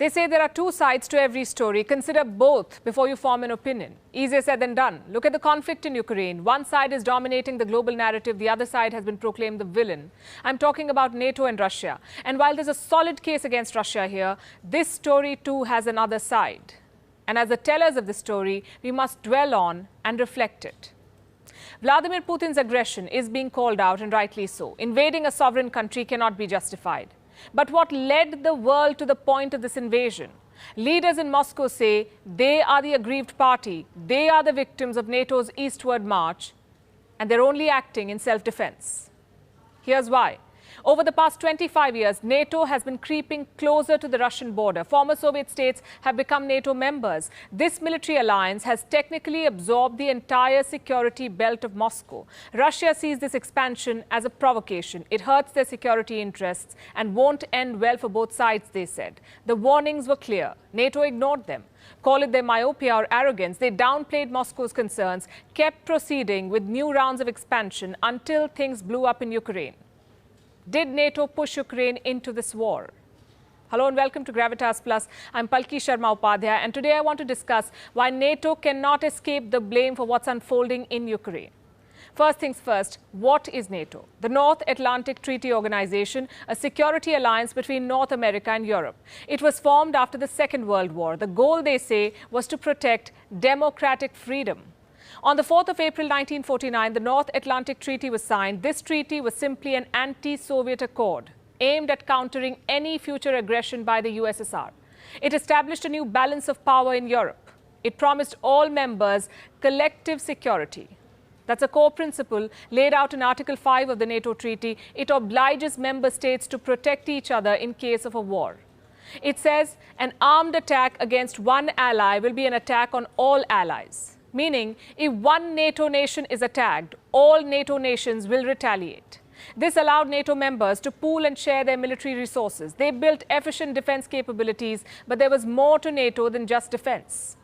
They say there are two sides to every story. Consider both before you form an opinion. Easier said than done. Look at the conflict in Ukraine. One side is dominating the global narrative. The other side has been proclaimed the villain. I'm talking about NATO and Russia. And while there's a solid case against Russia here, this story too has another side. And as the tellers of the story, we must dwell on and reflect it. Vladimir Putin's aggression is being called out, and rightly so. Invading a sovereign country cannot be justified. But what led the world to the point of this invasion? Leaders in Moscow say they are the aggrieved party. They are the victims of NATO's eastward march, and they're only acting in self-defense. Here's why. Over the past 25 years, NATO has been creeping closer to the Russian border. Former Soviet states have become NATO members. This military alliance has technically absorbed the entire security belt of Moscow. Russia sees this expansion as a provocation. It hurts their security interests and won't end well for both sides, they said. The warnings were clear. NATO ignored them. Call it their myopia or arrogance. They downplayed Moscow's concerns, kept proceeding with new rounds of expansion until things blew up in Ukraine. Did NATO push Ukraine into this war? Hello and welcome to Gravitas Plus. I'm Palki Sharma Upadhyay, and today I want to discuss why NATO cannot escape the blame for what's unfolding in Ukraine. First things first, what is NATO? The North Atlantic Treaty Organization, a security alliance between North America and Europe. It was formed after the Second World War. The goal, they say, was to protect democratic freedom. On the 4th of April 1949, the North Atlantic Treaty was signed. This treaty was simply an anti-Soviet accord aimed at countering any future aggression by the USSR. It established a new balance of power in Europe. It promised all members collective security. That's a core principle laid out in Article 5 of the NATO Treaty. It obliges member states to protect each other in case of a war. It says an armed attack against one ally will be an attack on all allies. Meaning, if one NATO nation is attacked, all NATO nations will retaliate. This allowed NATO members to pool and share their military resources. They built efficient defense capabilities, but there was more to NATO than just defense.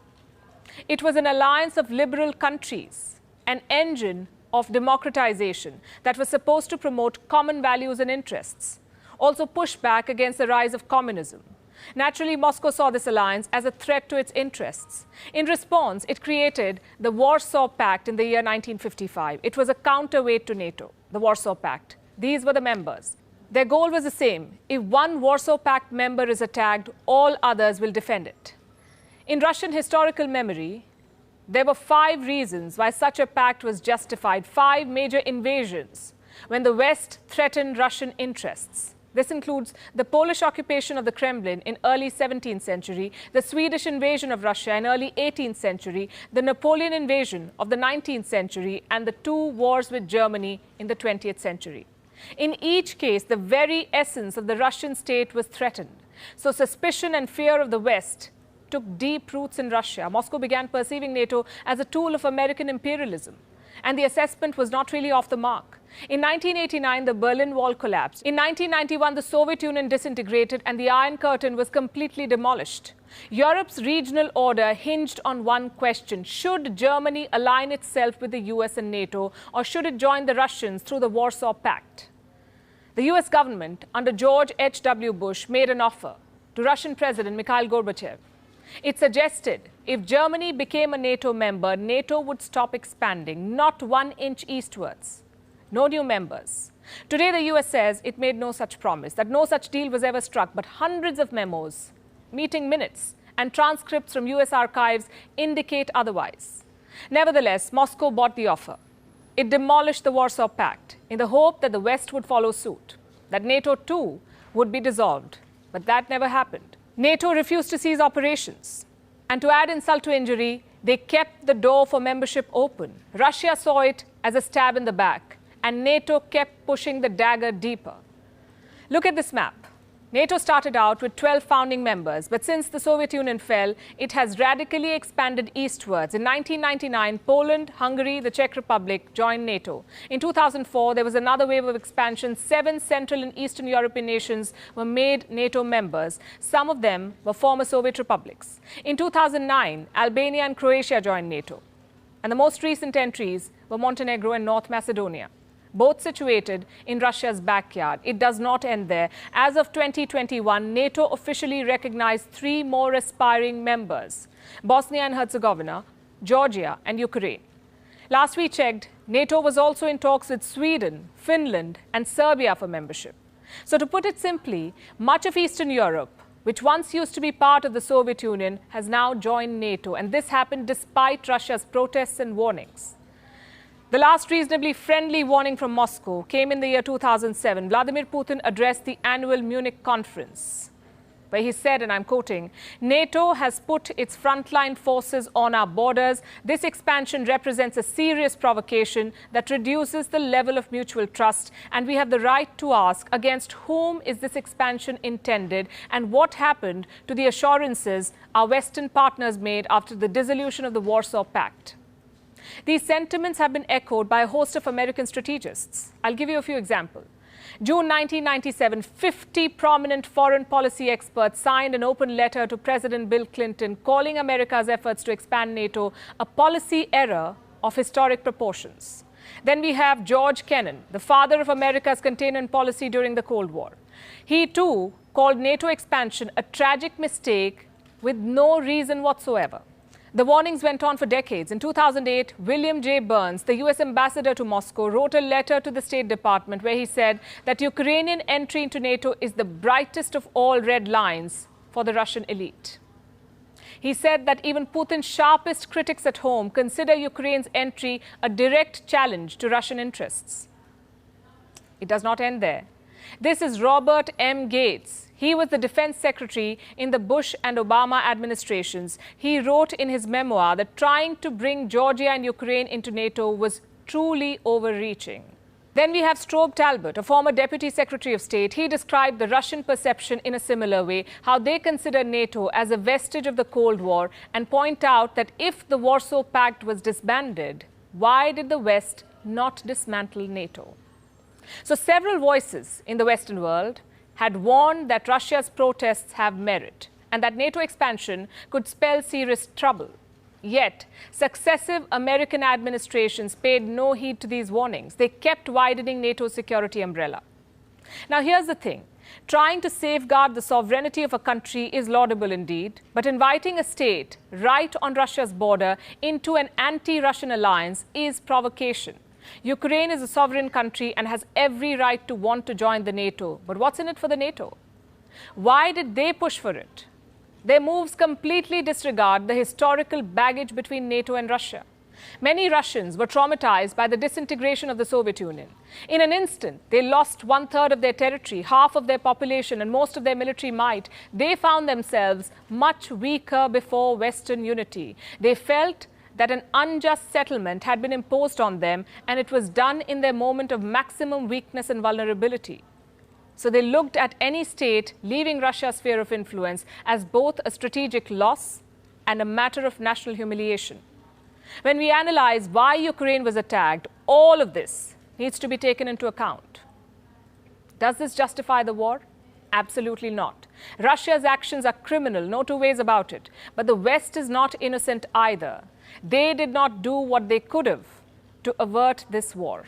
It was an alliance of liberal countries, an engine of democratization that was supposed to promote common values and interests, also push back against the rise of communism. Naturally, Moscow saw this alliance as a threat to its interests. In response, it created the Warsaw Pact in the year 1955. It was a counterweight to NATO, the Warsaw Pact. These were the members. Their goal was the same. If one Warsaw Pact member is attacked, all others will defend it. In Russian historical memory, there were 5 reasons why such a pact was justified, 5 major invasions when the West threatened Russian interests. This includes the Polish occupation of the Kremlin in early 17th century, the Swedish invasion of Russia in early 18th century, the Napoleon invasion of the 19th century, and the 2 wars with Germany in the 20th century. In each case, the very essence of the Russian state was threatened. So suspicion and fear of the West took deep roots in Russia. Moscow began perceiving NATO as a tool of American imperialism. And the assessment was not really off the mark. In 1989, the Berlin Wall collapsed. In 1991, the Soviet Union disintegrated and the Iron Curtain was completely demolished. Europe's regional order hinged on one question. Should Germany align itself with the US and NATO, or should it join the Russians through the Warsaw Pact? The US government, under George H.W. Bush, made an offer to Russian President Mikhail Gorbachev. It suggested if Germany became a NATO member, NATO would stop expanding, not 1 inch eastwards. No new members. Today, the US says it made no such promise, that no such deal was ever struck, but hundreds of memos, meeting minutes, and transcripts from US archives indicate otherwise. Nevertheless, Moscow bought the offer. It demolished the Warsaw Pact in the hope that the West would follow suit, that NATO too would be dissolved. But that never happened. NATO refused to cease operations. And to add insult to injury, they kept the door for membership open. Russia saw it as a stab in the back, and NATO kept pushing the dagger deeper. Look at this map. NATO started out with 12 founding members, but since the Soviet Union fell, it has radically expanded eastwards. In 1999, Poland, Hungary, the Czech Republic joined NATO. In 2004, there was another wave of expansion. 7 Central and Eastern European nations were made NATO members. Some of them were former Soviet republics. In 2009, Albania and Croatia joined NATO. And the most recent entries were Montenegro and North Macedonia. both situated in Russia's backyard. It does not end there. As of 2021, NATO officially recognized 3 more aspiring members: Bosnia and Herzegovina, Georgia and Ukraine. Last we checked, NATO was also in talks with Sweden, Finland and Serbia for membership. So to put it simply, much of Eastern Europe, which once used to be part of the Soviet Union, has now joined NATO, and this happened despite Russia's protests and warnings. The last reasonably friendly warning from Moscow came in the year 2007. Vladimir Putin addressed the annual Munich conference, where he said, and I'm quoting, "NATO has put its frontline forces on our borders. This expansion represents a serious provocation that reduces the level of mutual trust, and we have the right to ask against whom is this expansion intended and what happened to the assurances our Western partners made after the dissolution of the Warsaw Pact." These sentiments have been echoed by a host of American strategists. I'll give you a few examples. June 1997, 50 prominent foreign policy experts signed an open letter to President Bill Clinton calling America's efforts to expand NATO a policy error of historic proportions. Then we have George Kennan, the father of America's containment policy during the Cold War. He too called NATO expansion a tragic mistake with no reason whatsoever. The warnings went on for decades. In 2008, William J. Burns, the U.S. ambassador to Moscow, wrote a letter to the State Department where he said that Ukrainian entry into NATO is the brightest of all red lines for the Russian elite. He said that even Putin's sharpest critics at home consider Ukraine's entry a direct challenge to Russian interests. It does not end there. This is Robert M. Gates. He was the defense secretary in the Bush and Obama administrations. He wrote in his memoir that trying to bring Georgia and Ukraine into NATO was truly overreaching. Then we have Strobe Talbot, a former Deputy Secretary of State. He described the Russian perception in a similar way, how they consider NATO as a vestige of the Cold War, and point out that if the Warsaw Pact was disbanded, why did the West not dismantle NATO? So several voices in the Western world had warned that Russia's protests have merit and that NATO expansion could spell serious trouble. Yet, successive American administrations paid no heed to these warnings. They kept widening NATO's security umbrella. Now, here's the thing. Trying to safeguard the sovereignty of a country is laudable indeed, but inviting a state right on Russia's border into an anti-Russian alliance is provocation. Ukraine is a sovereign country and has every right to want to join the NATO. But what's in it for the NATO? Why did they push for it? Their moves completely disregard the historical baggage between NATO and Russia. Many Russians were traumatized by the disintegration of the Soviet Union. In an instant, they lost 1/3 of their territory, half of their population, and most of their military might. They found themselves much weaker before Western unity. They felt that an unjust settlement had been imposed on them, and it was done in their moment of maximum weakness and vulnerability. So they looked at any state leaving Russia's sphere of influence as both a strategic loss and a matter of national humiliation. When we analyze why Ukraine was attacked, all of this needs to be taken into account. Does this justify the war? Absolutely not. Russia's actions are criminal, no two ways about it. But the West is not innocent either. They did not do what they could have to avert this war.